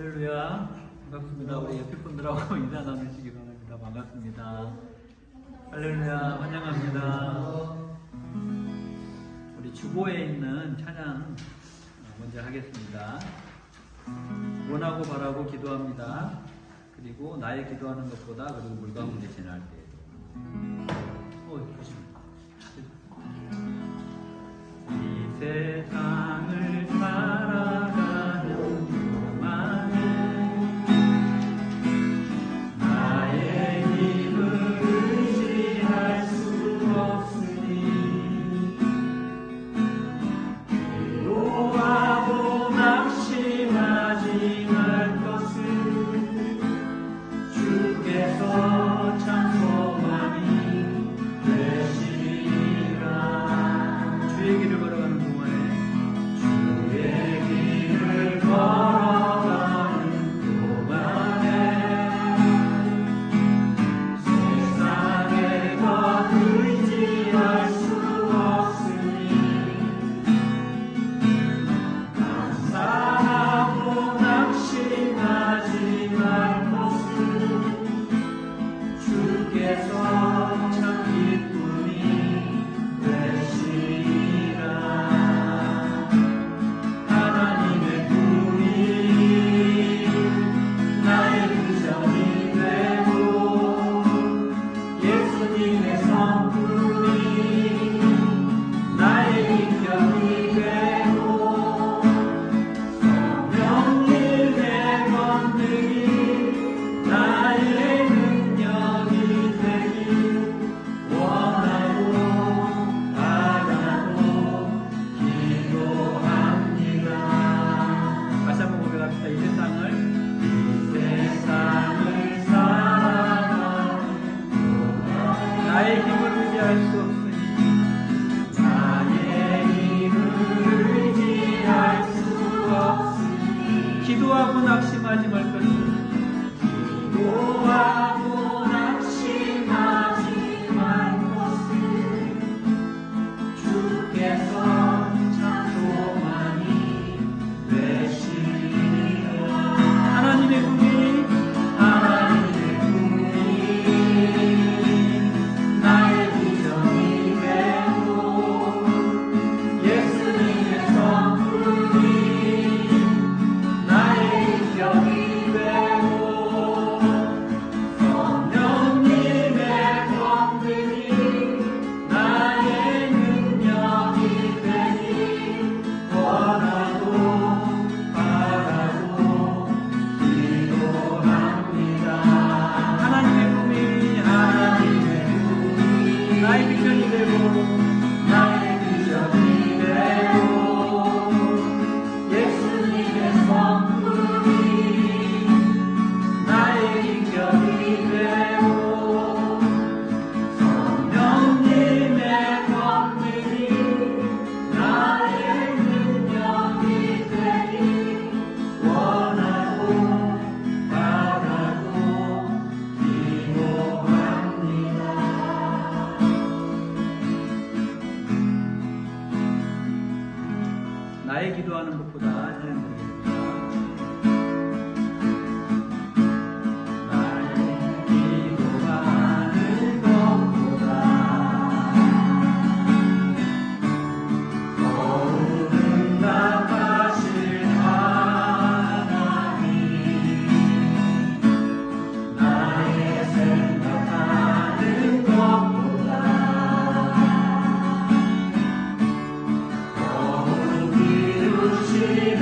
할렐루야. 반갑습니다. 우리 옆에 분들하고 인사 나누시기 바랍니다. 반갑습니다. 할렐루야. 환영합니다. 우리 주보에 있는 찬양 먼저 하겠습니다. 원하고 바라고 기도합니다. 그리고 나의 기도하는 것보다 그리고 물과 문제 지날 때에도 이 세상을 살아가는 동안에 나의 힘을 의지할 수 없으니 기도하고 낙심하지 말 것을 주께서 참소하니 되시리라. 주의 길을 걸어가는 동안에 주의 길을 걸어가는 동안에 세상에 더 의지할 수 없으니 감사하고 낙심하지 말 것을 주께서 참 기쁨이 되시리라. 하나님의 꿈이 나의 비전이 되고 예수님의 성품이 나의 인격이 되고 성령님의 권능이 나의 능력이 되길 원하고 바라고 기도합니다. 다시 한번 고백합시다. 이 세상을 살아가는 나의 힘을 의지할 수 없으니 나의 힘을 의지할 수 없으니 기도하고 낙심하지 말 것을 기도하고 낙심하지 말 것을 주께서 참소하니 되시리라. 하나님의 꿈이 나의 비전이 되고 예수님의 성품이 나의 인격이 되고 성령님의 권능이 나의 능력이 되길 원하고 바라고 기도합니다. 하나님의 꿈이 나의 비전이 되고 예수님의 성품이 나의 인격이 되고 성령님의 권능이 나의 능력이 되길 원하고 바라고 기도합니다. 나의 기도하는 것보다 찬양드리겠습니다. 나의 기도하는 것보다 더 응답하실 하나님 나의 생각하는 것보다 더욱 이루시는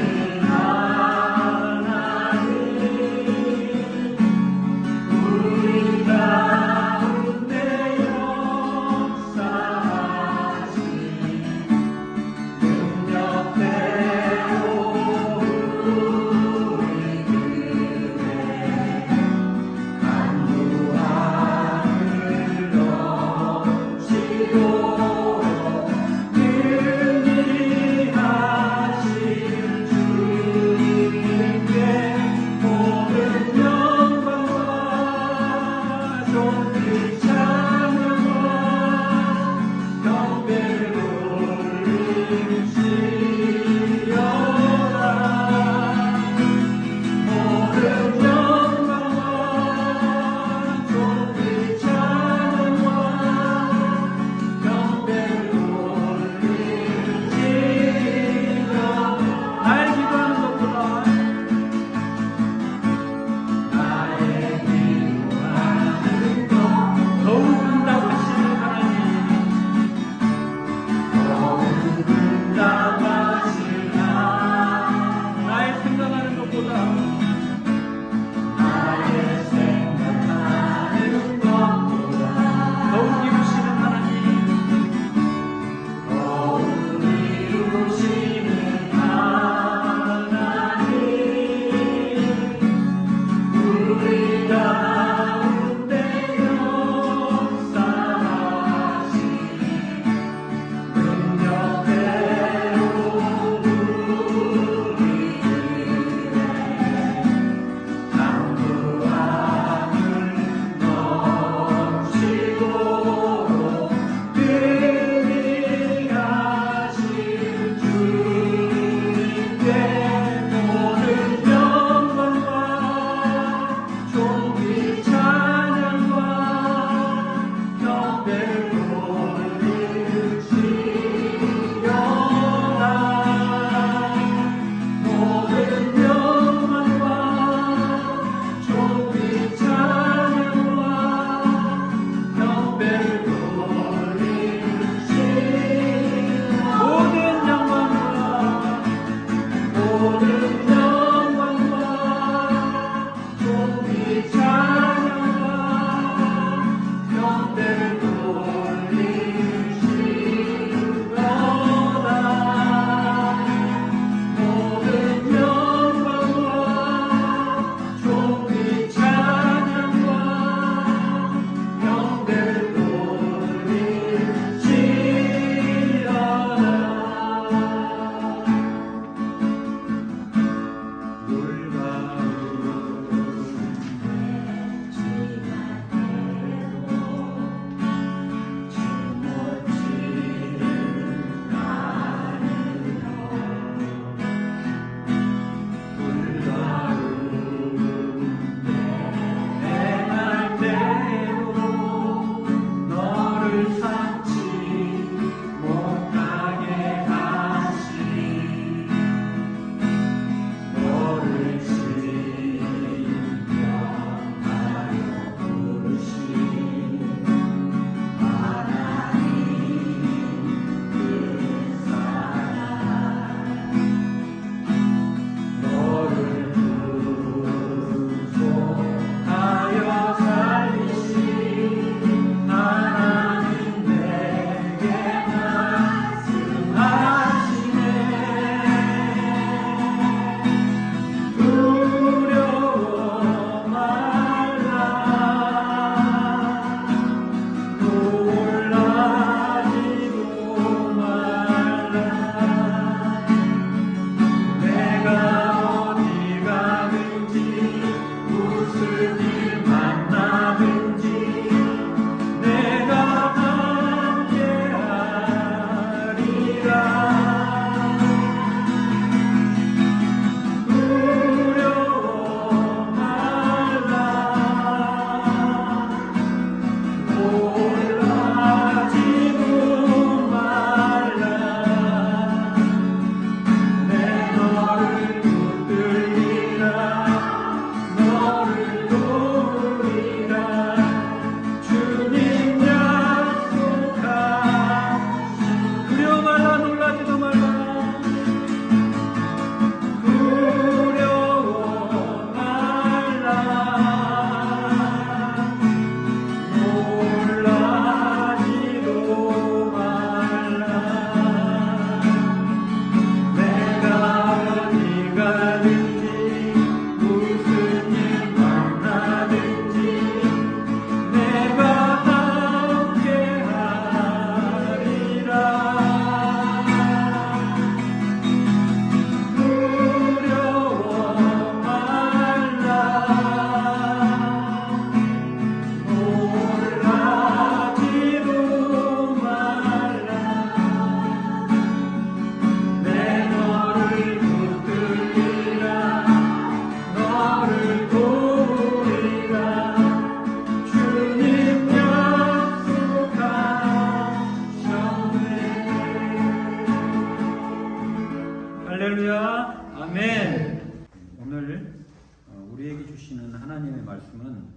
하나님의 말씀은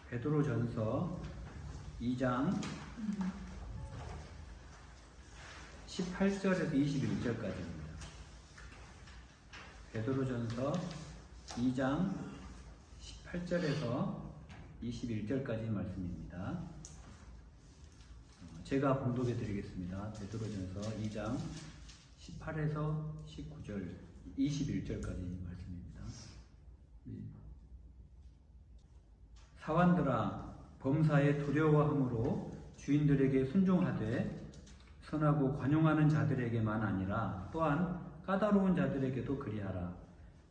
베드로전서 2장 18절에서 21절까지입니다. 베드로전서 2장 18절에서 21절까지 말씀입니다. 제가 봉독해 드리겠습니다. 베드로전서 2장 18에서 19절, 21절까지 말씀입니다. 사환들아, 범사에 두려워함으로 주인들에게 순종하되 선하고 관용하는 자들에게만 아니라 또한 까다로운 자들에게도 그리하라.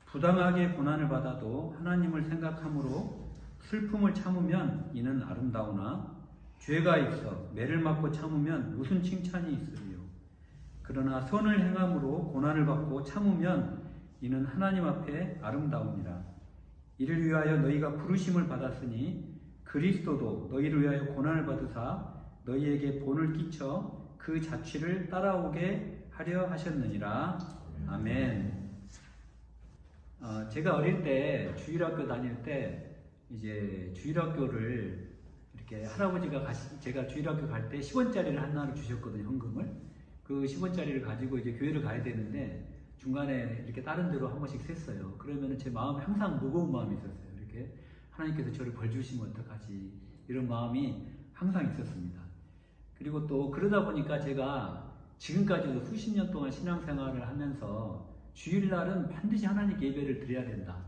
부당하게 고난을 받아도 하나님을 생각함으로 슬픔을 참으면 이는 아름다우나 죄가 있어 매를 맞고 참으면 무슨 칭찬이 있으리요. 그러나 선을 행함으로 고난을 받고 참으면 이는 하나님 앞에 아름다우니라. 이를 위하여 너희가 부르심을 받았으니 그리스도도 너희를 위하여 고난을 받으사 너희에게 본을 끼쳐 그 자취를 따라오게 하려 하셨느니라. 아멘. 제가 어릴 때 주일학교 다닐 때 이제 주일학교를 이렇게 할아버지가 제가 주일학교 갈 때 10원짜리를 하나를 주셨거든요, 현금을. 그 10원짜리를 가지고 이제 교회를 가야 되는데 중간에 이렇게 다른 데로 한 번씩 샜어요. 그러면은 제 마음에 항상 무거운 마음이 있었어요. 이렇게 하나님께서 저를 벌 주시면 어떡하지? 이런 마음이 항상 있었습니다. 그리고 또 그러다 보니까 제가 지금까지도 수십 년 동안 신앙생활을 하면서 주일날은 반드시 하나님께 예배를 드려야 된다.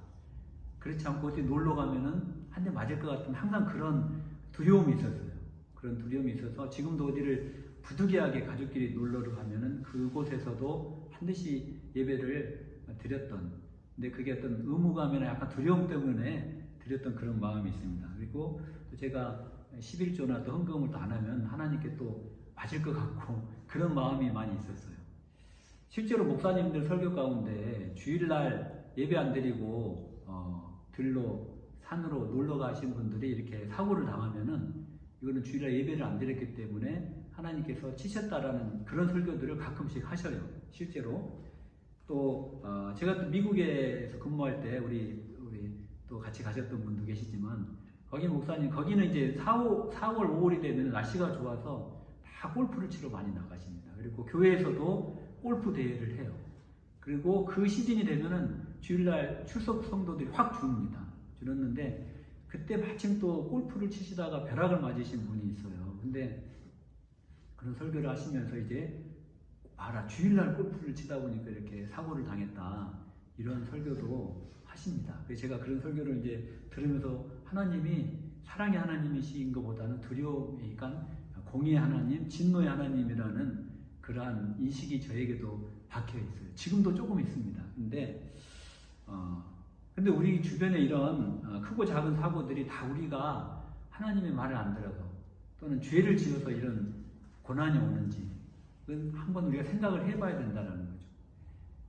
그렇지 않고 어디 놀러 가면은 한 대 맞을 것 같은 항상 그런 두려움이 있었어요. 그런 두려움이 있어서 지금도 어디를 부득이하게 가족끼리 놀러를 가면은 그곳에서도 반드시 예배를 드렸던, 근데 그게 어떤 의무감이나 약간 두려움 때문에 드렸던 그런 마음이 있습니다. 그리고 또 제가 11조나 또 헌금을 또 안 하면 하나님께 또 맞을 것 같고 그런 마음이 많이 있었어요. 실제로 목사님들 설교 가운데 주일날 예배 안 드리고 들로 산으로 놀러 가신 분들이 이렇게 사고를 당하면은 이거는 주일날 예배를 안 드렸기 때문에 하나님께서 치셨다라는 그런 설교들을 가끔씩 하셔요. 실제로 또 제가 또 미국에서 근무할 때 우리 또 같이 가셨던 분도 계시지만 거기 목사님 거기는 이제 4월 5월이 되면 날씨가 좋아서 다 골프를 치러 많이 나가십니다. 그리고 교회에서도 골프 대회를 해요. 그리고 그 시즌이 되면은 주일날 출석 성도들이 확 줄었는데 그때 마침 또 골프를 치시다가 벼락을 맞으신 분이 있어요. 근데 그런 설교를 하시면서 이제 알아, 주일날 골프를 치다 보니까 이렇게 사고를 당했다, 이런 설교도 하십니다. 그래서 제가 그런 설교를 이제 들으면서 하나님이 사랑의 하나님이신 것보다는 두려움이니까 공의의 하나님, 진노의 하나님이라는 그러한 인식이 저에게도 박혀 있어요. 지금도 조금 있습니다. 근데 우리 주변에 이런 크고 작은 사고들이 다 우리가 하나님의 말을 안 들어서 또는 죄를 지어서 이런 고난이 오는지 한번 우리가 생각을 해봐야 된다는 거죠.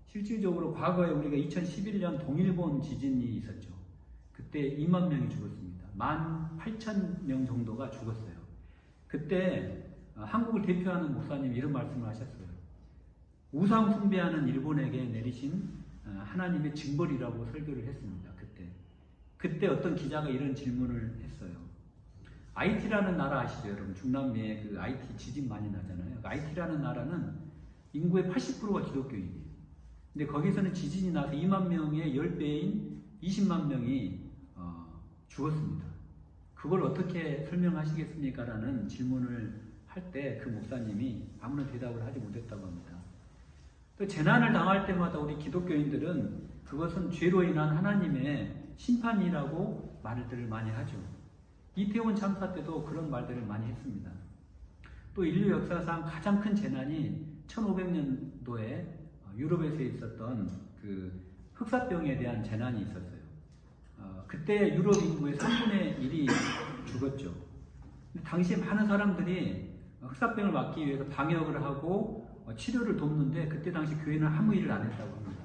실질적으로 과거에 우리가 2011년 동일본 지진이 있었죠. 그때 2만 명이 죽었습니다. 18,000명 정도가 죽었어요. 그때 한국을 대표하는 목사님이 이런 말씀을 하셨어요. 우상 숭배하는 일본에게 내리신 하나님의 징벌이라고 설교를 했습니다. 그때 어떤 기자가 이런 질문을 했어요. IT라는 나라 아시죠, 여러분? 중남미에 그 IT 지진 많이 나잖아요. IT라는 나라는 인구의 80%가 기독교인이에요. 근데 거기서는 지진이 나서 2만 명의 10배인 20만 명이 죽었습니다. 그걸 어떻게 설명하시겠습니까? 라는 질문을 할 때 그 목사님이 아무런 대답을 하지 못했다고 합니다. 또 재난을 당할 때마다 우리 기독교인들은 그것은 죄로 인한 하나님의 심판이라고 말들을 많이 하죠. 이태원 참사 때도 그런 말들을 많이 했습니다. 또 인류 역사상 가장 큰 재난이 1500년도에 유럽에서 있었던 그 흑사병에 대한 재난이 있었어요. 그때 유럽 인구의 3분의 1이 죽었죠. 당시에 많은 사람들이 흑사병을 막기 위해서 방역을 하고 치료를 돕는데 그때 당시 교회는 아무 일을 안 했다고 합니다.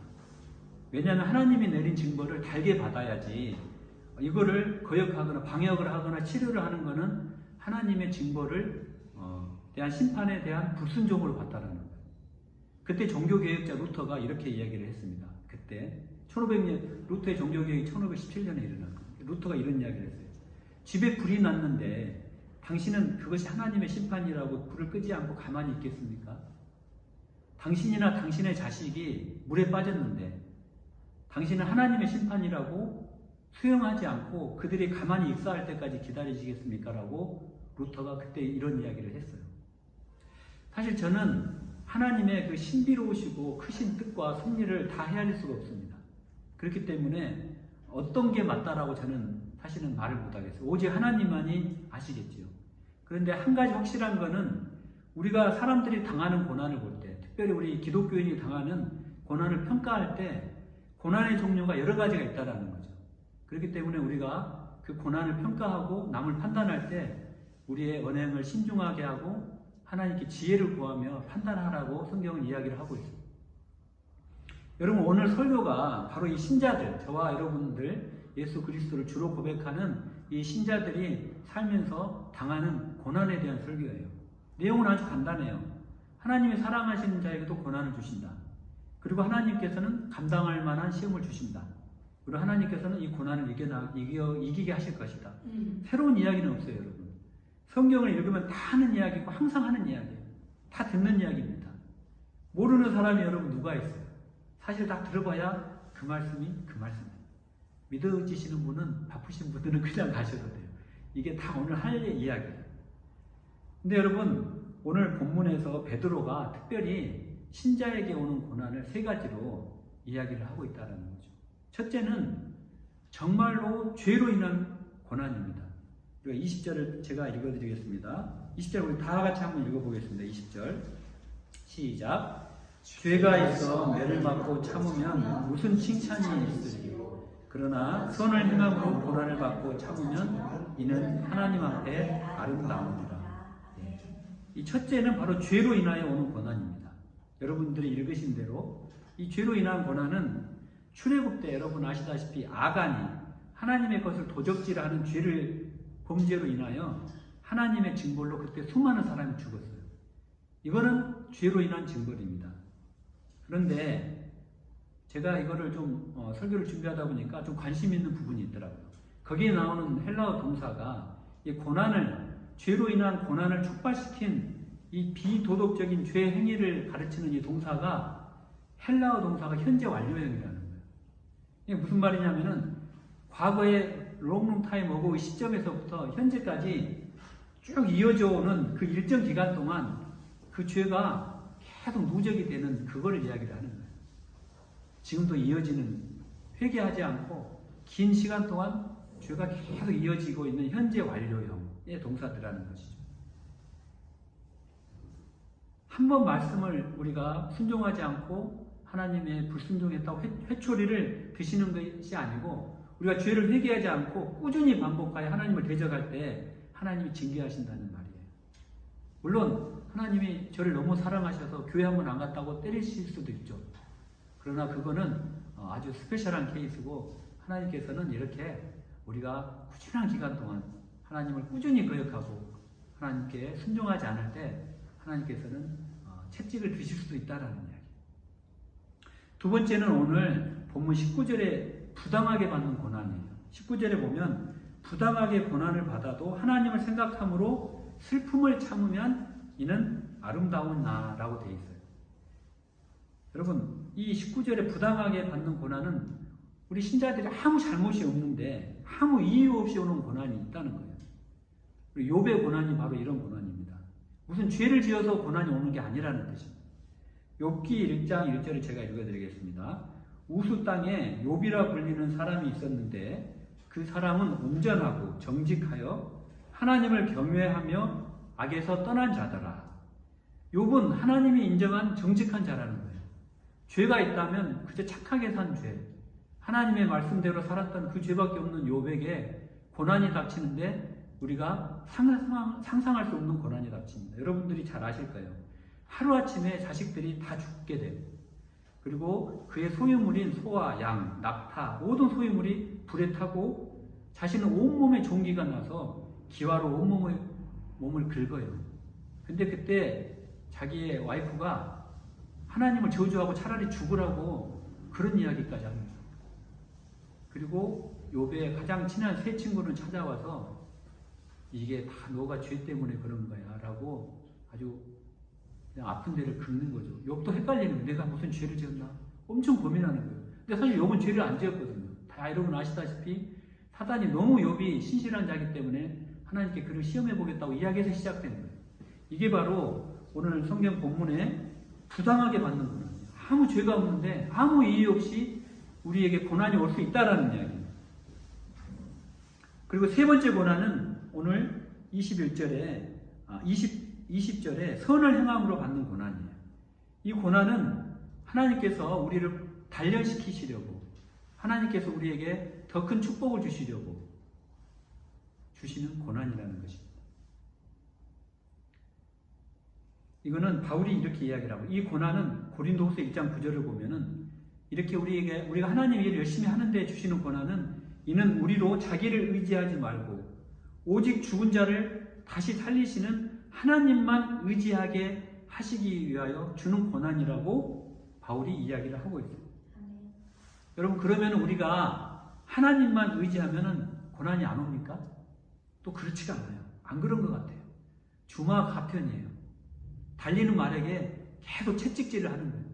왜냐하면 하나님이 내린 징벌을 달게 받아야지, 이거를 거역하거나 방역을 하거나 치료를 하는 것은 하나님의 징벌을 대한 심판에 대한 불순종으로 봤다라는 거예요. 그때 종교개혁자 루터가 이렇게 이야기를 했습니다. 그때 1500년 루터의 종교개혁이 1517년에 일어났거든요. 루터가 이런 이야기를 했어요. 집에 불이 났는데 당신은 그것이 하나님의 심판이라고 불을 끄지 않고 가만히 있겠습니까? 당신이나 당신의 자식이 물에 빠졌는데 당신은 하나님의 심판이라고 수용하지 않고 그들이 가만히 익사할 때까지 기다리시겠습니까? 라고 루터가 그때 이런 이야기를 했어요. 사실 저는 하나님의 그 신비로우시고 크신 뜻과 섭리를 다 헤아릴 수가 없습니다. 그렇기 때문에 어떤 게 맞다라고 저는 사실은 말을 못하겠어요. 오직 하나님만이 아시겠지요. 그런데 한 가지 확실한 거는 우리가 사람들이 당하는 고난을 볼 때, 특별히 우리 기독교인이 당하는 고난을 평가할 때 고난의 종류가 여러 가지가 있다는 거죠. 그렇기 때문에 우리가 그 고난을 평가하고 남을 판단할 때 우리의 언행을 신중하게 하고 하나님께 지혜를 구하며 판단하라고 성경은 이야기를 하고 있습니다. 여러분, 오늘 설교가 바로 이 신자들, 저와 여러분들 예수 그리스도를 주로 고백하는 이 신자들이 살면서 당하는 고난에 대한 설교예요. 내용은 아주 간단해요. 하나님이 사랑하시는 자에게도 고난을 주신다. 그리고 하나님께서는 감당할 만한 시험을 주신다. 그리고 하나님께서는 이 고난을 이기게 하실 것이다. 새로운 이야기는 없어요, 여러분. 성경을 읽으면 다 하는 이야기고 항상 하는 이야기예요. 다 듣는 이야기입니다. 모르는 사람이 여러분 누가 있어요? 사실 다 들어봐야 그 말씀이 그 말씀이에요. 믿어지시는 분은, 바쁘신 분들은 그냥 가셔도 돼요. 이게 다 오늘 할 이야기예요. 근데 여러분, 오늘 본문에서 베드로가 특별히 신자에게 오는 고난을 세 가지로 이야기를 하고 있다는 거죠. 첫째는 정말로 죄로 인한 고난입니다. 20절을 제가 읽어드리겠습니다. 20절 우리 다 같이 한번 읽어보겠습니다. 20절 시작. 죄가 있어 매를 맞고 참으면 무슨 칭찬이 있으리요. 그러나 선을 행함으로 고난을 받고 참으면 이는 하나님 앞에 아름다우니라. 이 첫째는 바로 죄로 인하여 오는 고난입니다. 여러분들이 읽으신 대로 이 죄로 인한 고난은 출애굽 때 여러분 아시다시피 아간이 하나님의 것을 도적질하는 범죄로 인하여 하나님의 징벌로 그때 수많은 사람이 죽었어요. 이거는 죄로 인한 징벌입니다. 그런데 제가 이거를 좀 설교를 준비하다 보니까 좀 관심 있는 부분이 있더라고요. 거기에 나오는 헬라어 동사가 이 죄로 인한 고난을 촉발시킨 이 비도덕적인 죄 행위를 가르치는 이 동사가 헬라어 동사가 현재 완료형이라는 거예요. 이게 무슨 말이냐면은 과거에 롱롱 타임 어고의 시점에서부터 현재까지 쭉 이어져 오는 그 일정 기간 동안 그 죄가 계속 누적이 되는 그거를 이야기를 하는 거예요. 지금도 이어지는, 회개하지 않고 긴 시간 동안 죄가 계속 이어지고 있는 현재 완료형의 동사들이라는 것이죠. 한 번 말씀을 우리가 순종하지 않고 하나님의 불순종했다고 회초리를 드시는 것이 아니고 우리가 죄를 회개하지 않고 꾸준히 반복하여 하나님을 대적할 때 하나님이 징계하신다는 말이에요. 물론 하나님이 저를 너무 사랑하셔서 교회 한 번 안 갔다고 때리실 수도 있죠. 그러나 그거는 아주 스페셜한 케이스고 하나님께서는 이렇게 우리가 꾸준한 기간 동안 하나님을 꾸준히 거역하고 하나님께 순종하지 않을 때 하나님께서는 채찍을 드실 수도 있다는 이야기. 두 번째는 오늘 본문 19절에 부당하게 받는 고난이에요. 19절에 보면 부당하게 고난을 받아도 하나님을 생각함으로 슬픔을 참으면 이는 아름다운 나라고 되어 있어요. 여러분, 이 19절에 부당하게 받는 고난은 우리 신자들이 아무 잘못이 없는데 아무 이유 없이 오는 고난이 있다는 거예요. 그리고 욥의 고난이 바로 이런 고난입니다. 무슨 죄를 지어서 고난이 오는 게 아니라는 뜻입니다. 욥기 1장 1절을 제가 읽어드리겠습니다. 우수 땅에 욥이라 불리는 사람이 있었는데 그 사람은 온전하고 정직하여 하나님을 경외하며 악에서 떠난 자더라. 욥은 하나님이 인정한 정직한 자라는 거예요. 죄가 있다면 그저 착하게 산 죄, 하나님의 말씀대로 살았던 그 죄밖에 없는 욥에게 고난이 닥치는데 우리가 상상할 수 없는 고난이 닥칩니다. 여러분들이 잘 아실 거예요. 하루아침에 자식들이 다 죽게 돼요. 그리고 그의 소유물인 소와 양, 낙타, 모든 소유물이 불에 타고 자신은 온몸에 종기가 나서 기와로 몸을 긁어요. 근데 그때 자기의 와이프가 하나님을 저주하고 차라리 죽으라고 그런 이야기까지 합니다. 그리고 욥의 가장 친한 세 친구는 찾아와서 이게 다 너가 죄 때문에 그런 거야 라고 아주 그냥 아픈 데를 긁는 거죠. 욥도 헷갈리는 거예요. 내가 무슨 죄를 지었나? 엄청 고민하는 거예요. 근데 사실 욥은 죄를 안 지었거든요. 다 여러분 아시다시피 사단이 너무 욥이 신실한 자기 때문에 하나님께 그를 시험해 보겠다고 이야기해서 시작된 거예요. 이게 바로 오늘 성경 본문에 부당하게 받는 고난이에요. 아무 죄가 없는데 아무 이유 없이 우리에게 고난이 올 수 있다라는 이야기예요. 그리고 세 번째 고난은 오늘 20절에 선을 행함으로 받는 고난이에요. 이 고난은 하나님께서 우리를 단련시키시려고, 하나님께서 우리에게 더 큰 축복을 주시려고 주시는 고난이라는 것입니다. 이거는 바울이 이렇게 이야기를 하고, 이 고난은 고린도후서 1장 9절을 보면은 이렇게 우리가 하나님 일을 열심히 하는데 주시는 고난은 이는 우리로 자기를 의지하지 말고 오직 죽은 자를 다시 살리시는 하나님만 의지하게 하시기 위하여 주는 고난이라고 바울이 이야기를 하고 있습니다. 여러분, 그러면 우리가 하나님만 의지하면 고난이 안 옵니까? 또 그렇지가 않아요. 안 그런 것 같아요. 주마가편이에요. 달리는 말에게 계속 채찍질을 하는 거예요.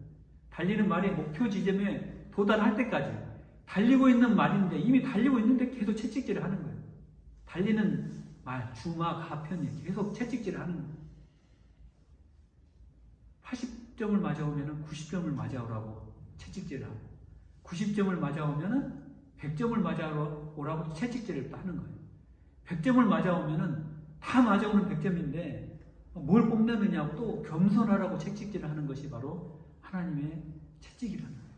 달리는 말의 목표 지점에 도달할 때까지 달리고 있는 말인데, 이미 달리고 있는데 계속 채찍질을 하는 거예요. 달리는 말, 주마가편이에요. 계속 채찍질을 하는 거예요. 80점을 맞아오면 90점을 맞아오라고 채찍질을 하고, 90점을 맞아오면 100점을 맞아오라고 채찍질을 또 하는 거예요. 100점을 맞아오면 다 맞아오는 100점인데 뭘 뽐내느냐고 또 겸손하라고 채찍질을 하는 것이 바로 하나님의 채찍이라는 거예요.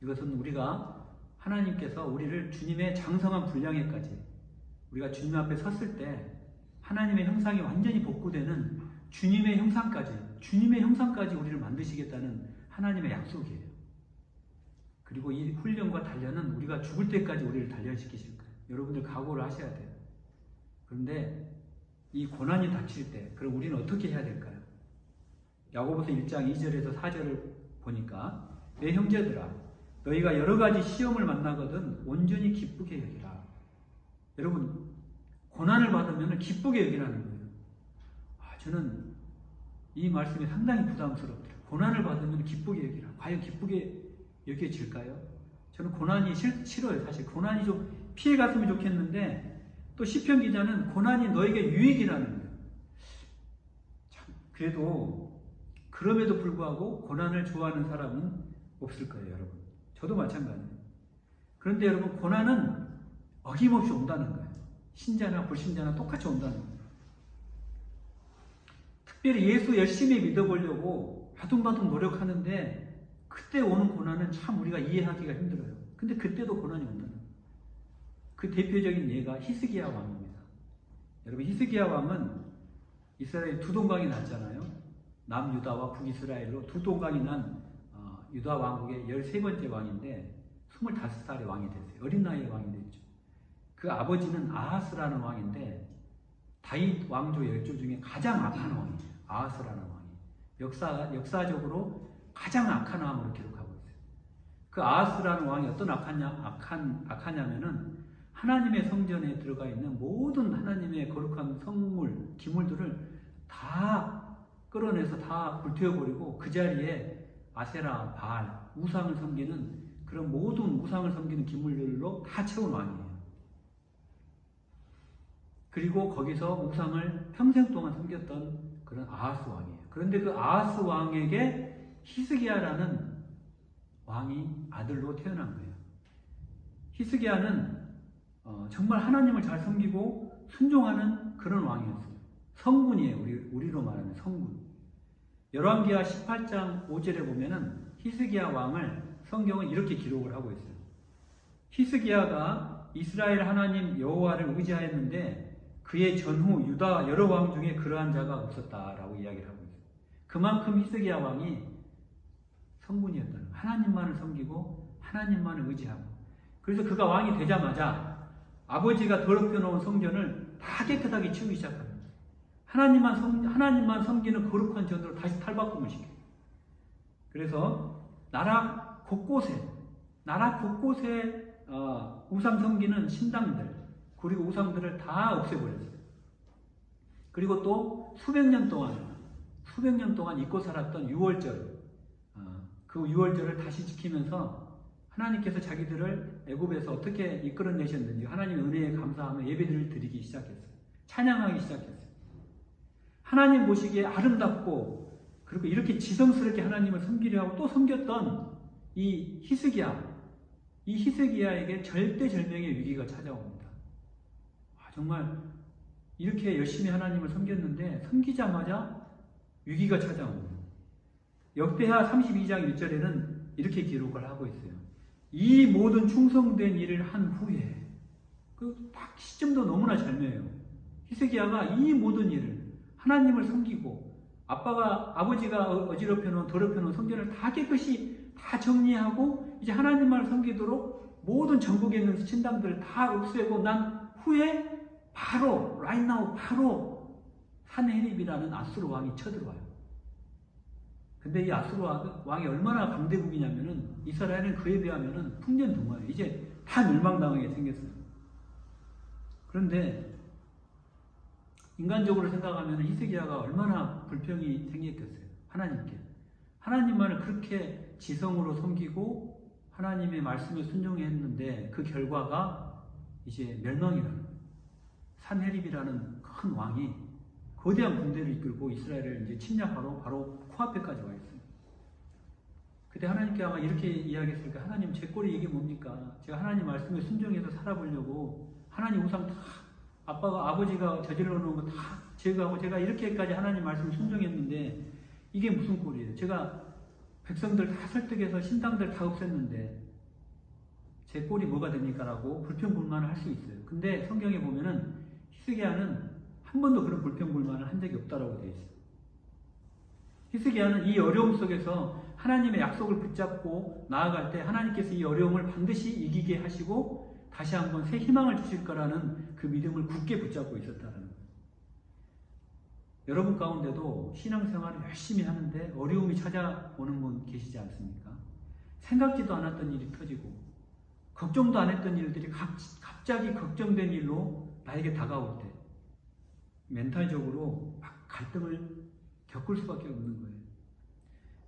이것은 우리가 하나님께서 우리를 주님의 장성한 분량에까지, 우리가 주님 앞에 섰을 때 하나님의 형상이 완전히 복구되는 주님의 형상까지 우리를 만드시겠다는 하나님의 약속이에요. 그리고 이 훈련과 단련은 우리가 죽을 때까지 우리를 단련시키실 거예요. 여러분들 각오를 하셔야 돼요. 그런데 이 고난이 닥칠 때 그럼 우리는 어떻게 해야 될까요? 야고보서 1장 2절에서 4절을 보니까 내 형제들아 너희가 여러 가지 시험을 만나거든 온전히 기쁘게 여기라. 여러분, 고난을 받으면 기쁘게 여기라는 거예요. 저는 이 말씀이 상당히 부담스럽더라고요. 고난을 받으면 기쁘게 여기라. 과연 기쁘게 여겨질까요? 저는 고난이 싫어요. 사실 고난이 좀 피해갔으면 좋겠는데, 또 시편 기자는 고난이 너에게 유익이라는 거예요. 그래도 그럼에도 불구하고 고난을 좋아하는 사람은 없을 거예요, 여러분. 저도 마찬가지예요. 그런데 여러분, 고난은 어김없이 온다는 거예요. 신자나 불신자나 똑같이 온다는 거예요. 특별히 예수 열심히 믿어보려고 바둥바둥 노력하는데 그때 오는 고난은 참 우리가 이해하기가 힘들어요. 근데 그때도 고난이 온다는 거예요. 그 대표적인 예가 히스기야 왕입니다. 여러분, 히스기야 왕은 이스라엘 두 동강이 났잖아요. 남유다와 북이스라엘로 두 동강이 난 유다 왕국의 13번째 왕인데 25살의 왕이 됐어요. 어린 나이에 왕이 됐죠. 그 아버지는 아하스라는 왕인데 다윗 왕조 열조 중에 가장 악한 왕이에요. 아하스라는 왕이. 역사적으로 가장 악한 왕으로 기록하고 있어요. 그 아하스라는 왕이 어떤 악하냐면은 하나님의 성전에 들어가 있는 모든 하나님의 거룩한 성물, 기물들을 다 끌어내서 다 불태워버리고 그 자리에 아세라, 바알, 우상을 섬기는 그런 모든 우상을 섬기는 기물들로 다 채운 왕이에요. 그리고 거기서 우상을 평생 동안 섬겼던 그런 아하스 왕이에요. 그런데 그 아하스 왕에게 히스기야라는 왕이 아들로 태어난 거예요. 히스기야는 정말 하나님을 잘 섬기고 순종하는 그런 왕이었어요. 성군이에요. 우리로 말하면 성군. 열왕기하 18장 5절에 보면은 히스기야 왕을 성경은 이렇게 기록을 하고 있어요. 히스기야가 이스라엘 하나님 여호와를 의지하였는데 그의 전후 유다 여러 왕 중에 그러한 자가 없었다라고 이야기를 하고 있어요. 그만큼 히스기야 왕이 성군이었다는 거예요. 하나님만을 섬기고 하나님만을 의지하고. 그래서 그가 왕이 되자마자 아버지가 더럽혀 놓은 성전을 다 깨끗하게 치우기 시작합니다. 하나님만 섬기는 거룩한 전으로 다시 탈바꿈을 시켜요. 그래서 나라 곳곳에 나라 곳곳에 우상 섬기는 신당들 그리고 우상들을 다 없애버렸어요. 그리고 또 수백 년 동안 잊고 살았던 유월절, 그 유월절을 다시 지키면서 하나님께서 자기들을 애굽에서 어떻게 이끌어내셨는지 하나님의 은혜에 감사하며 예배를 드리기 시작했어요. 찬양하기 시작했어요. 하나님 보시기에 아름답고 그리고 이렇게 지성스럽게 하나님을 섬기려 하고 또 섬겼던 이 히스기야에게 절대절명의 위기가 찾아옵니다. 정말 이렇게 열심히 하나님을 섬겼는데 섬기자마자 위기가 찾아옵니다. 역대하 32장 1절에는 이렇게 기록을 하고 있어요. 이 모든 충성된 일을 한 후에 딱 시점도 너무나 절묘해요. 히스기야가 이 모든 일을 하나님을 섬기고 아버지가 어지럽혀 놓은 더럽혀 놓은 성전을 다 깨끗이 다 정리하고 이제 하나님만 섬기도록 모든 전국에 있는 신당들을 다 없애고 난 후에 바로 right now 바로 산헤립이라는 아수르 왕이 쳐들어와요. 근데 이 아수르 왕이 얼마나 강대국이냐면은 이스라엘은 그에 비하면은 풍년등화예요. 이제 다 멸망당하게 생겼어요. 그런데 인간적으로 생각하면 히스기야가 얼마나 불평이 생겼겠어요. 하나님께. 하나님만을 그렇게 지성으로 섬기고 하나님의 말씀에 순종했는데 그 결과가 이제 멸망이라는 산헤립이라는 큰 왕이 거대한 군대를 이끌고 이스라엘을 이제 침략하러 바로 코앞에까지 와 있어요. 그때 하나님께 아마 이렇게 이야기했을 때 하나님 제 꼴이 이게 뭡니까? 제가 하나님 말씀에 순종해서 살아보려고 하나님 우상 다 아버지가 저질러 놓은 거 다 제거하고 제가 이렇게까지 하나님 말씀에 순종했는데 이게 무슨 꼴이에요? 제가 백성들 다 설득해서 신당들 다 없앴는데 제 꼴이 뭐가 됩니까? 라고 불평불만을 할 수 있어요. 근데 성경에 보면은 히스기야는 한 번도 그런 불평불만을 한 적이 없다라고 되어 있어요. 히스기야는 이 어려움 속에서 하나님의 약속을 붙잡고 나아갈 때 하나님께서 이 어려움을 반드시 이기게 하시고 다시 한번 새 희망을 주실 거라는 그 믿음을 굳게 붙잡고 있었다는 거예요. 여러분 가운데도 신앙생활을 열심히 하는데 어려움이 찾아오는 분 계시지 않습니까? 생각지도 않았던 일이 터지고 걱정도 안 했던 일들이 갑자기 걱정된 일로 나에게 다가올 때 멘탈적으로 막 갈등을 겪을 수밖에 없는 거예요.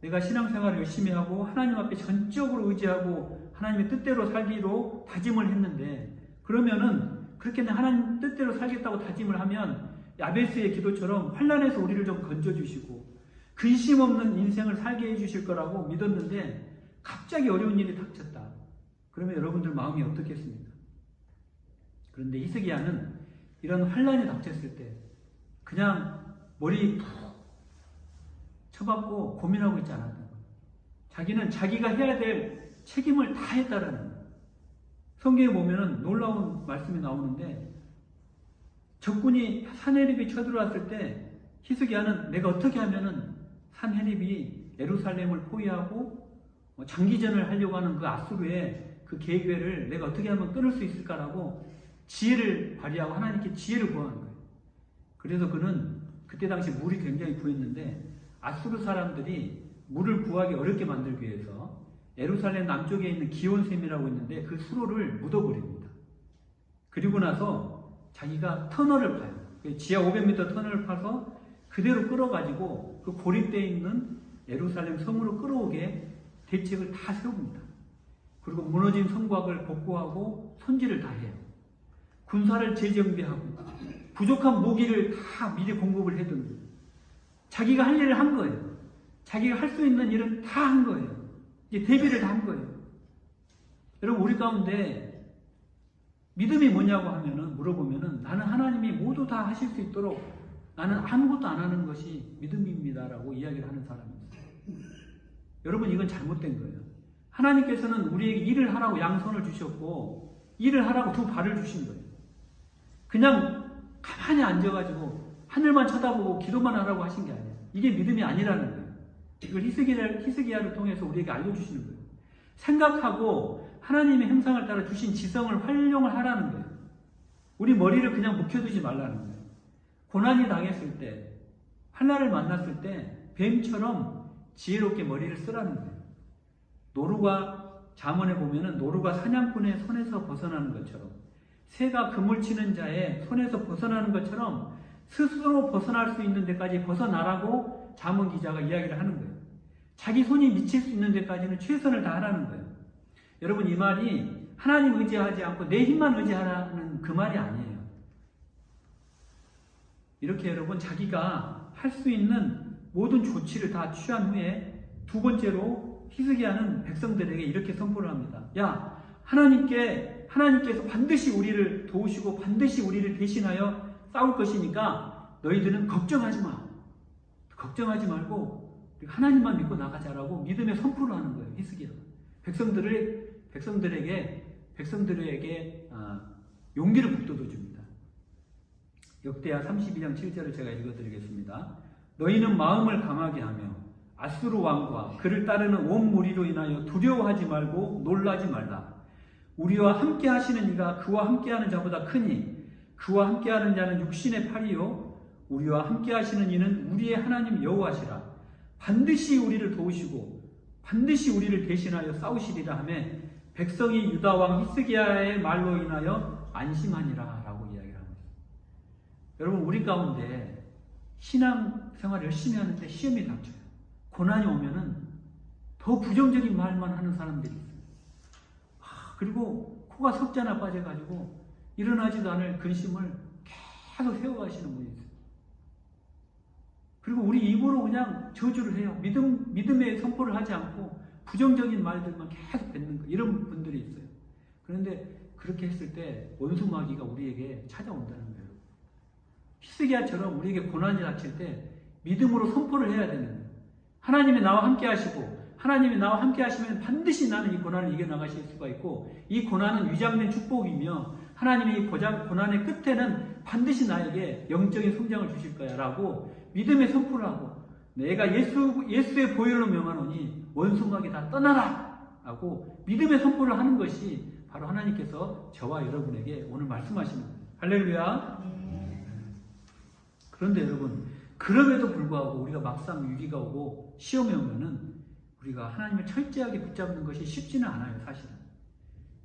내가 신앙생활을 열심히 하고 하나님 앞에 전적으로 의지하고 하나님의 뜻대로 살기로 다짐을 했는데 그러면은 그렇게 하나님 뜻대로 살겠다고 다짐을 하면 야베스의 기도처럼 환난에서 우리를 좀 건져주시고 근심 없는 인생을 살게 해주실 거라고 믿었는데 갑자기 어려운 일이 닥쳤다. 그러면 여러분들 마음이 어떻겠습니까? 그런데 히스기야는 이런 환난이 닥쳤을 때 그냥 머리 푹 쳐박고 고민하고 있지 않았다는 거예요. 자기는 자기가 해야 될 책임을 다 했다라는 거예요. 성경에 보면은 놀라운 말씀이 나오는데 적군이 산헤립이 쳐들어왔을 때 히스기야는 내가 어떻게 하면은 산헤립이 예루살렘을 포위하고 장기전을 하려고 하는 그 아수르의 그 계획을 내가 어떻게 하면 끊을 수 있을까라고 지혜를 발휘하고 하나님께 지혜를 구하는 거예요. 그래서 그는 그때 당시 물이 굉장히 부였는데 아수르 사람들이 물을 구하기 어렵게 만들기 위해서 예루살렘 남쪽에 있는 기온샘이라고 있는데 그 수로를 묻어버립니다. 그리고 나서 자기가 터널을 파요. 지하 500m 터널을 파서 그대로 끌어가지고 그 고립되어 있는 예루살렘 성으로 끌어오게 대책을 다 세웁니다. 그리고 무너진 성곽을 복구하고 손질을 다 해요. 군사를 재정비하고 부족한 무기를 다 미리 공급을 해둔 자기가 할 일을 한 거예요. 자기가 할 수 있는 일은 다 한 거예요. 이제 대비를 다 한 거예요. 여러분 우리 가운데 믿음이 뭐냐고 하면은 물어보면은 나는 하나님이 모두 다 하실 수 있도록 나는 아무것도 안 하는 것이 믿음입니다라고 이야기를 하는 사람이 있어요. 여러분 이건 잘못된 거예요. 하나님께서는 우리에게 일을 하라고 양손을 주셨고 일을 하라고 두 발을 주신 거예요. 그냥 가만히 앉아가지고 하늘만 쳐다보고 기도만 하라고 하신 게 아니에요. 이게 믿음이 아니라는 거예요. 이걸 히스기야를 통해서 우리에게 알려주시는 거예요. 생각하고 하나님의 형상을 따라 주신 지성을 활용을 하라는 거예요. 우리 머리를 그냥 묵혀두지 말라는 거예요. 고난이 당했을 때, 환난을 만났을 때 뱀처럼 지혜롭게 머리를 쓰라는 거예요. 노루가 잠언에 보면은 노루가 사냥꾼의 손에서 벗어나는 것처럼, 새가 그물 치는 자의 손에서 벗어나는 것처럼 스스로 벗어날 수 있는 데까지 벗어나라고 잠언 기자가 이야기를 하는 거예요. 자기 손이 미칠 수 있는 데까지는 최선을 다하라는 거예요. 여러분, 이 말이 하나님 의지하지 않고 내 힘만 의지하라는 그 말이 아니에요. 이렇게 여러분, 자기가 할 수 있는 모든 조치를 다 취한 후에 두 번째로 히스기야는 백성들에게 이렇게 선포를 합니다. 야, 하나님께서 반드시 우리를 도우시고 반드시 우리를 대신하여 싸울 것이니까 너희들은 걱정하지 마. 걱정하지 말고 하나님만 믿고 나가자라고 믿음의 선포를 하는 거예요. 히스기야가 백성들에게 용기를 북돋워 줍니다. 역대하 32장 7절을 제가 읽어드리겠습니다. 너희는 마음을 강하게 하며 아수르 왕과 그를 따르는 온 무리로 인하여 두려워하지 말고 놀라지 말라. 우리와 함께 하시는 이가 그와 함께하는 자보다 크니 그와 함께하는 자는 육신의 팔이요 우리와 함께 하시는 이는 우리의 하나님 여호와시라. 반드시 우리를 도우시고 반드시 우리를 대신하여 싸우시리라 하며 백성이 유다 왕 히스기야의 말로 인하여 안심하니라 라고 이야기를 합니다. 여러분, 우리 가운데 신앙생활 열심히 하는데 시험이 닥쳐요. 고난이 오면은 더 부정적인 말만 하는 사람들이 있어요. 그리고 코가 석자나 빠져가지고 일어나지도 않을 근심을 계속 세워가시는 분이 있어요. 그리고 우리 입으로 그냥 저주를 해요. 믿음의 선포를 하지 않고 부정적인 말들만 계속 뱉는 거, 이런 분들이 있어요. 그런데 그렇게 했을 때 원수마귀가 우리에게 찾아온다는 거예요. 히스기야처럼 우리에게 고난이 닥칠 때 믿음으로 선포를 해야 되는 거예요. 하나님이 나와 함께 하시고 하나님이 나와 함께 하시면 반드시 나는 이 고난을 이겨나가실 수가 있고 이 고난은 위장된 축복이며 하나님이 이 고난의 끝에는 반드시 나에게 영적인 성장을 주실 거야 라고 믿음의 선포를 하고 내가 예수의 보혈로 명하노니 원수마귀 다 떠나라 하고 믿음의 선포를 하는 것이 바로 하나님께서 저와 여러분에게 오늘 말씀하시는 거예요. 할렐루야. 그런데 여러분, 그럼에도 불구하고 우리가 막상 위기가 오고 시험이 오면은 우리가 하나님을 철저하게 붙잡는 것이 쉽지는 않아요. 사실은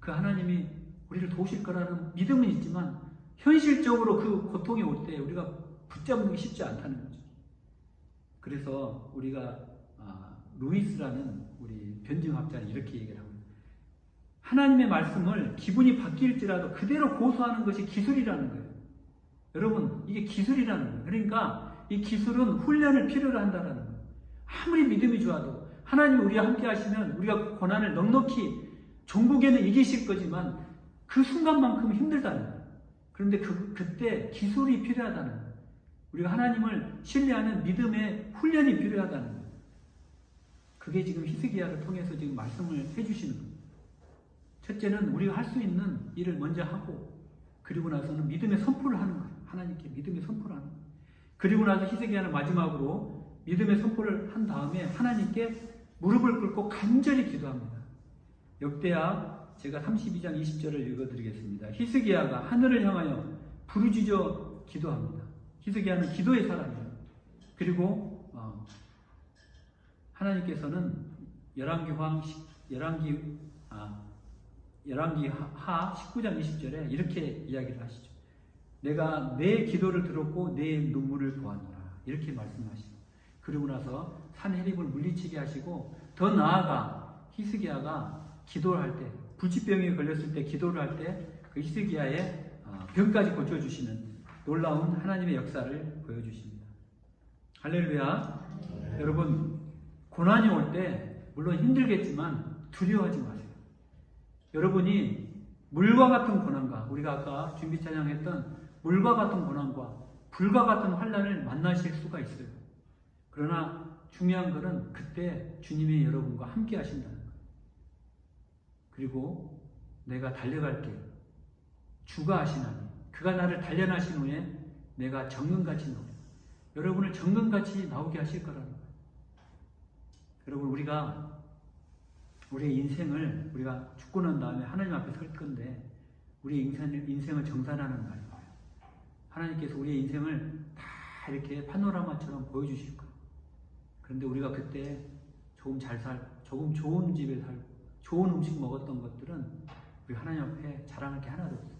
그 하나님이 우리를 도우실 거라는 믿음은 있지만 현실적으로 그 고통이 올 때 우리가 붙잡는 게 쉽지 않다는 거죠. 그래서 우리가 루이스라는 우리 변증학자는 이렇게 얘기를 합니다. 하나님의 말씀을 기분이 바뀔지라도 그대로 고수하는 것이 기술이라는 거예요. 여러분, 이게 기술이라는 거예요. 그러니까 이 기술은 훈련을 필요로 한다는 거예요. 아무리 믿음이 좋아도 하나님이 우리와 함께 하시면 우리가 고난을 넉넉히 종국에는 이기실 거지만 그 순간만큼은 힘들다는 거예요. 그런데 그때 기술이 필요하다는 거예요. 우리가 하나님을 신뢰하는 믿음의 훈련이 필요하다는 거예요. 그게 지금 히스기야를 통해서 지금 말씀을 해주시는 거예요. 첫째는 우리가 할 수 있는 일을 먼저 하고 그리고 나서는 믿음의 선포를 하는 거예요. 하나님께 믿음의 선포를 하는 거예요. 그리고 나서 히스기야는 마지막으로 믿음의 선포를 한 다음에 하나님께 무릎을 꿇고 간절히 기도합니다. 역대하 제가 32장 20절을 읽어드리겠습니다. 히스기야가 하늘을 향하여 부르짖어 기도합니다. 히스기야는 기도의 사람이에요. 그리고 하나님께서는 열왕기 하 19장 20절에 이렇게 이야기를 하시죠. 내가 내 기도를 들었고 내 눈물을 보았노라. 이렇게 말씀하시죠. 그리고 나서 산헤립을 물리치게 하시고 더 나아가 히스기야가 기도를 할 때 불치병에 걸렸을 때 기도를 할 때 그 히스기야의 병까지 고쳐주시는 놀라운 하나님의 역사를 보여주십니다. 할렐루야. 여러분, 고난이 올 때 물론 힘들겠지만 두려워하지 마세요. 여러분이 물과 같은 고난과 우리가 아까 준비 찬양했던 물과 같은 고난과 불과 같은 환난을 만나실 수가 있어요. 그러나 중요한 것은 그때 주님이 여러분과 함께 하신다는 거예요. 그리고 내가 달려갈게. 주가 하시나니 그가 나를 단련하신 후에 내가 정금같이 나오리. 여러분을 정금같이 나오게 하실 거라는 거예요. 여러분, 우리의 인생을 우리가 죽고 난 다음에 하나님 앞에 설 건데 우리의 인생을 정산하는 날이 와요. 하나님께서 우리의 인생을 다 이렇게 파노라마처럼 보여주실 거예요. 그런데 우리가 그때 조금 잘 살고 조금 좋은 집에 살고 좋은 음식 먹었던 것들은 우리 하나님 앞에 자랑할 게 하나도 없어.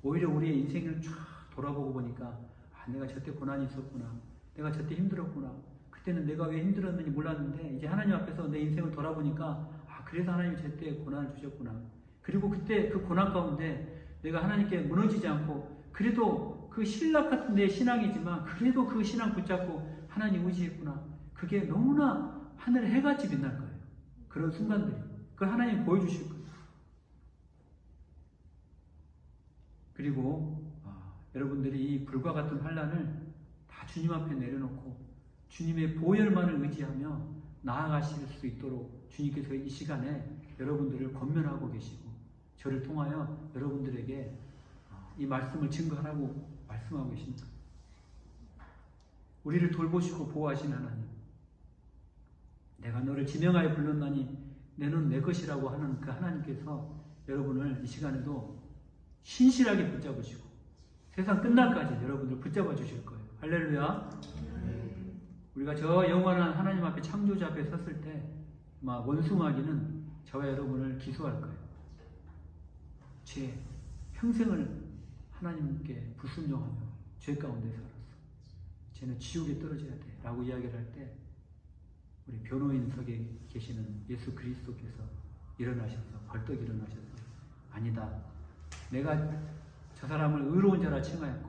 오히려 우리의 인생을 쫙 돌아보고 보니까 아, 내가 저때 고난이 있었구나. 내가 저때 힘들었구나. 그때는 내가 왜 힘들었는지 몰랐는데 이제 하나님 앞에서 내 인생을 돌아보니까 아, 그래서 하나님이 저때 고난을 주셨구나. 그리고 그때 그 고난 가운데 내가 하나님께 무너지지 않고 그래도 그 신락 같은 내 신앙이지만 그래도 그 신앙 붙잡고 하나님 의지했구나. 그게 너무나 하늘에 해같이 빛날 거예요. 그런 순간들이. 그걸 하나님 보여주실 거예요. 그리고 여러분들이 이 불과 같은 환난을 다 주님 앞에 내려놓고 주님의 보혈만을 의지하며 나아가실 수 있도록 주님께서 이 시간에 여러분들을 권면하고 계시고 저를 통하여 여러분들에게 이 말씀을 증거하라고 말씀하고 계십니다. 우리를 돌보시고 보호하신 하나님, 내가 너를 지명하여 불렀나니 너는 내 것이라고 하는 그 하나님께서 여러분을 이 시간에도 신실하게 붙잡으시고 세상 끝날까지 여러분들 붙잡아 주실 거예요. 할렐루야. 우리가 저 영원한 하나님 앞에 창조자 앞에 섰을 때 아마 원수마귀는 저와 여러분을 기소할 거예요. 제 평생을 하나님께 불순종하며 죄 가운데 살았어. 쟤는 지옥에 떨어져야 돼 라고 이야기를 할 때 우리 변호인석에 계시는 예수 그리스도께서 일어나셔서 벌떡 일어나셔서 아니다. 내가 저 사람을 의로운 자라 칭하였고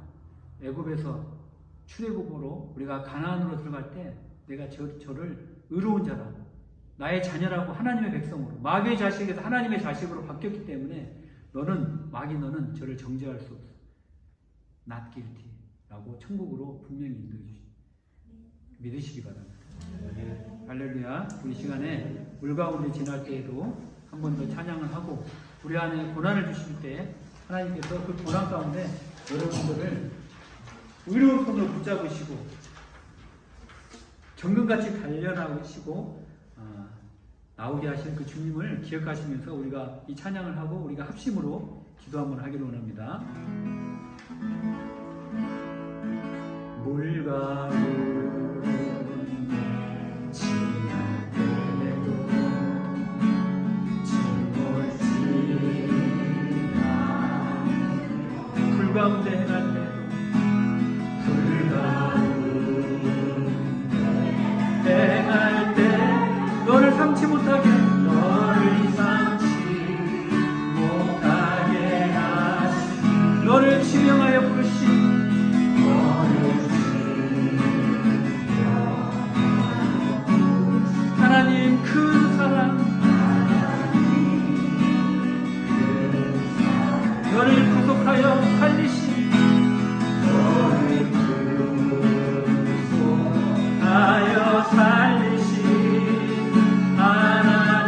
애굽에서 출애굽으로 우리가 가나안으로 들어갈 때 내가 저를 의로운 자라 나의 자녀라고 하나님의 백성으로 마귀의 자식에서 하나님의 자식으로 바뀌었기 때문에 너는 저를 정죄할 수 없어. Not guilty 라고 천국으로 분명히 인도해 주십니다. 믿으시기 바랍니다. 네. 할렐루야. 우리 시간에 물 가운데 지날 때에도 한 번 더 찬양을 하고 우리 안에 고난을 주실 때 하나님께서 그 고난 가운데 여러분들을 의로운 손으로 붙잡으시고 정금같이 단련하시고 나오게 하실 그 주님을 기억하시면서 우리가 이 찬양을 하고 우리가 합심으로 기도 한번 하기로 원합니다. 물 가운데 지날 때에도 불 가운데 행할 때도 불 가운데 행할 때 너를 삼지 못하게 하시 너를 지명하여 부르시 하나님 큰 사랑 너를 구속하여 살리시 너를 구속하여 살리시 하나님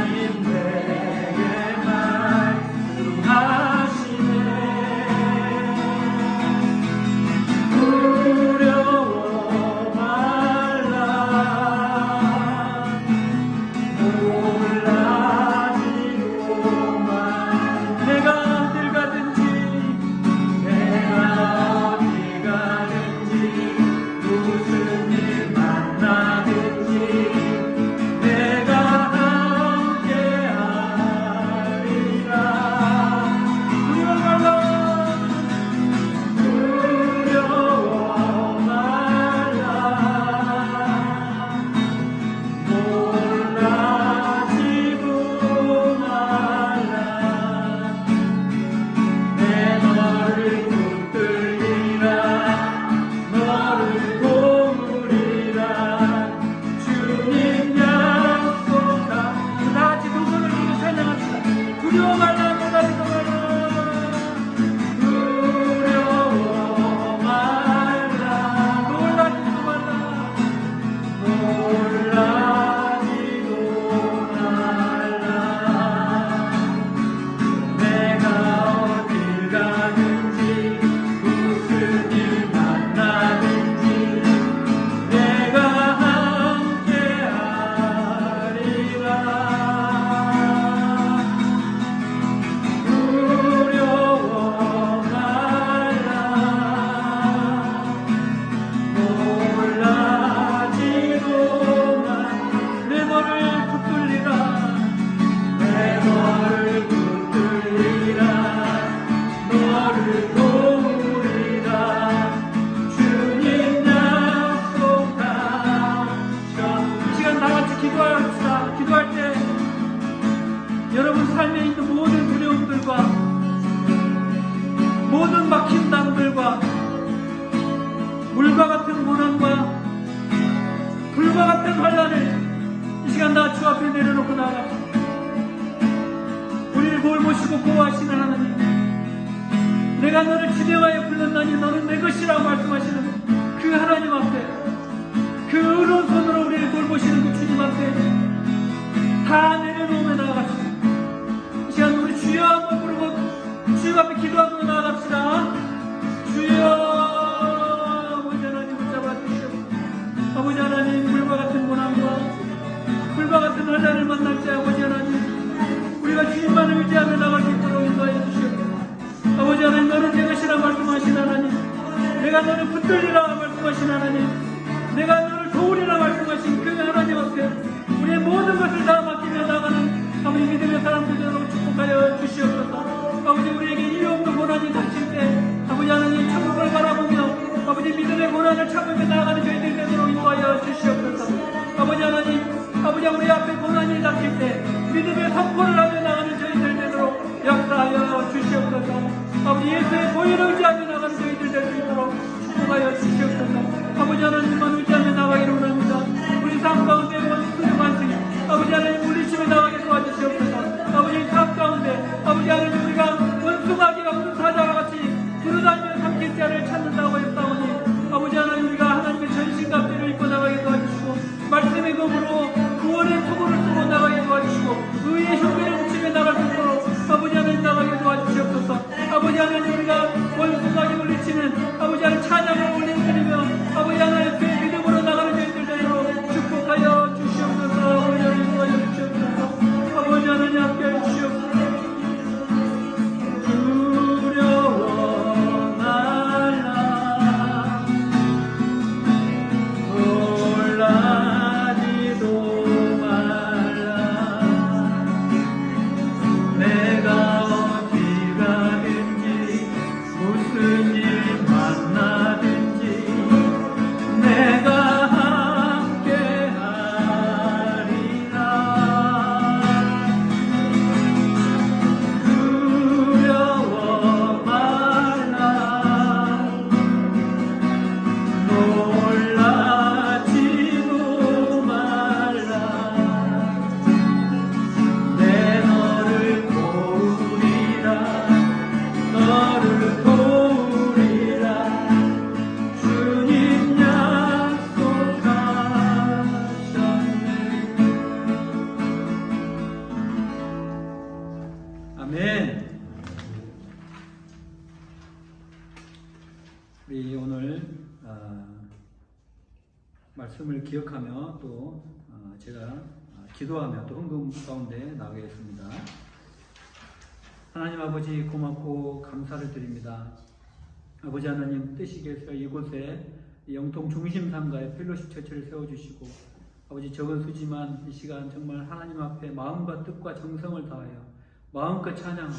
아시고 보호하시는 하나님, 내가 너를 지명하여 불렀나니 너는 내 것이라고 말씀하시는 그 하나님 앞에, 그 의로운 손으로 우리를 돌보시는 그 주님 앞에 다 내려놓으며 나아갑시다. 이 시간 우리 주여 한번 부르고 주님 앞에 기도하며 나아갑시다. 주여, 아버지 하나님 붙잡아주시옵소서. 아버지 하나님, 불과 같은 고난과 불과 같은 환난을 만날 때 아버지 하나님, 우리가 주님만을 의지하며 나갈 수 있도록 인도하여 주시옵소서. 아버지 하나님, 너는 내 것이라 말씀하신 하나님, 내가 너를 붙들리라 말씀하신 하나님, 내가 너를 도우리라 말씀하신 그 하나님 앞에 우리의 모든 것을 다 맡기며 나가는 아버지 믿음의 사람들 되도록 축복하여 주시옵소서. 아버지, 우리에게 이유 없는 고난이 닥칠 때 아버지 하나님 천국을 바라보며 아버지 믿음의 고난을 참으며 나아가는 저희들 되도록 인도하여 주시옵소서. 아버지 하나님, 아버지 우리 앞에 고난이 닥칠 때 믿음의 선포를 하며 나가는 저희들 되도록 역사하여 주시옵소서. 아버지 예수의 보혈을 의지하며 나가는 저희들 될 수 있도록 축복하여 주시옵소서. 아버지 하나님만 의지하며 나가기를 원합니다. 우리 삶 가운데 원수의 반증 아버지 하나님 물리치며 나가게 도와주시옵소서. 아버지 삶 가운데 아버지 하나님 우리가 원수마귀가 우는 사자와 같이 두루다니며 삼킬 자를 찾는다고 했사오니 아버지 하나님 우리가 하나님의 전신갑주를 입고 나가게 도와주시고 말씀의 검으로 구원의 투구를 쓰고 나가게 도와주시고 의의 흉배를 붙이며 나갈 수 있도록 아버지 하나님 나가게 도와주시옵소서. 아버지 하나님 우리가 원수마귀 물리치는 아버지 하나님 찬양을 올려드리며 아버지 하나님 그 믿음으로 나가는 저희들 되도록 축복하여 주시옵소서. 아버지 하나님 도와주시옵소서. 아버지 하나님 함께하여 주시옵소서. 두려워 말라 놀라지도 말라 내가 어디 가든지 무슨 일 만나든지 내가 우리 오늘 말씀을 기억하며 또 제가 기도하며 또 헌금 가운데 나가겠습니다. 하나님 아버지 고맙고 감사를 드립니다. 아버지 하나님 뜻이겠어 이곳에 영통 중심상가의 펠로십 처치를 세워주시고 아버지 적은 수지만 이 시간 정말 하나님 앞에 마음과 뜻과 정성을 다하여 마음껏 찬양하고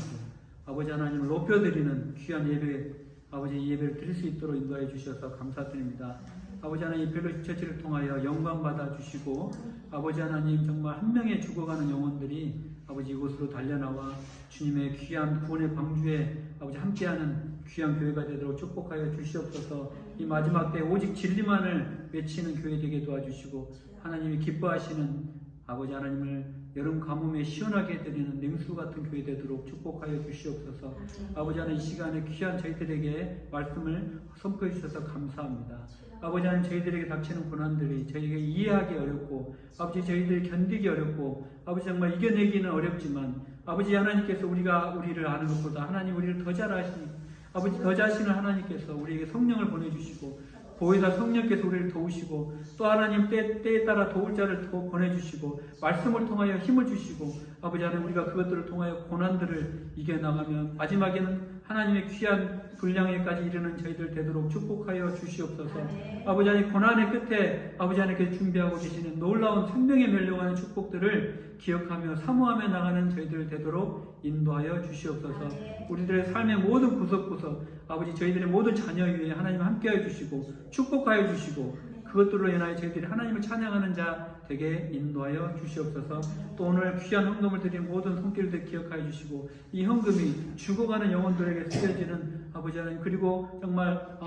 아버지 하나님을 높여드리는 귀한 예배 아버지 예배를 드릴 수 있도록 인도해 주셔서 감사드립니다. 아버지 하나님 펠로십 처치를 통하여 영광 받아 주시고 아버지 하나님 정말 한 명의 죽어가는 영혼들이 아버지 이곳으로 달려나와 주님의 귀한 구원의 방주에 아버지 함께하는 귀한 교회가 되도록 축복하여 주시옵소서. 이 마지막 때 오직 진리만을 외치는 교회 되게 도와주시고 하나님이 기뻐하시는 아버지 하나님을 여름 가뭄에 시원하게 해드리는 냉수 같은 교회 되도록 축복하여 주시옵소서. 아버지 하나님 이 시간에 귀한 저희들에게 말씀을 선포해 주셔서 감사합니다. 아버지 하나님 저희들에게 닥치는 고난들이 저희에게 이해하기 어렵고 아버지 저희들이 견디기 어렵고 아버지 정말 이겨내기는 어렵지만 아버지 하나님께서 우리를 아는 것보다 하나님 우리를 더 잘 아시니 아버지 더 자신을 하나님께서 우리에게 성령을 보내주시고 보혜사 성령께서 우리를 도우시고 또 하나님 때에 따라 도울 자를 보내주시고 말씀을 통하여 힘을 주시고 아버지 하나님 우리가 그것들을 통하여 고난들을 이겨나가며 마지막에는 하나님의 귀한 분량에까지 이르는 저희들 되도록 축복하여 주시옵소서. 아버지 하나님 고난의 끝에 아버지 하나님께서 준비하고 계시는 놀라운 생명에 멸려가는 축복들을 기억하며 사모하며 나가는 저희들 되도록 인도하여 주시옵소서. 우리들의 삶의 모든 구석구석 아버지 저희들의 모든 자녀 위에 하나님 함께하여 주시고 축복하여 주시고 그것들로 인하여 저희들이 하나님을 찬양하는 자 되게 인도하여 주시옵소서. 또 오늘 귀한 헌금을 드린 모든 손길들 기억하여 주시고 이 헌금이 죽어가는 영혼들에게 쓰여지는 아버지 하나님 그리고 정말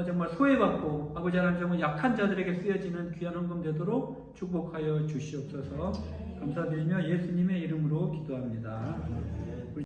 정말 소외받고 아버지 하나님 정말 약한 자들에게 쓰여지는 귀한 헌금 되도록 축복하여 주시옵소서. 감사드리며 예수님의 이름으로 기도합니다.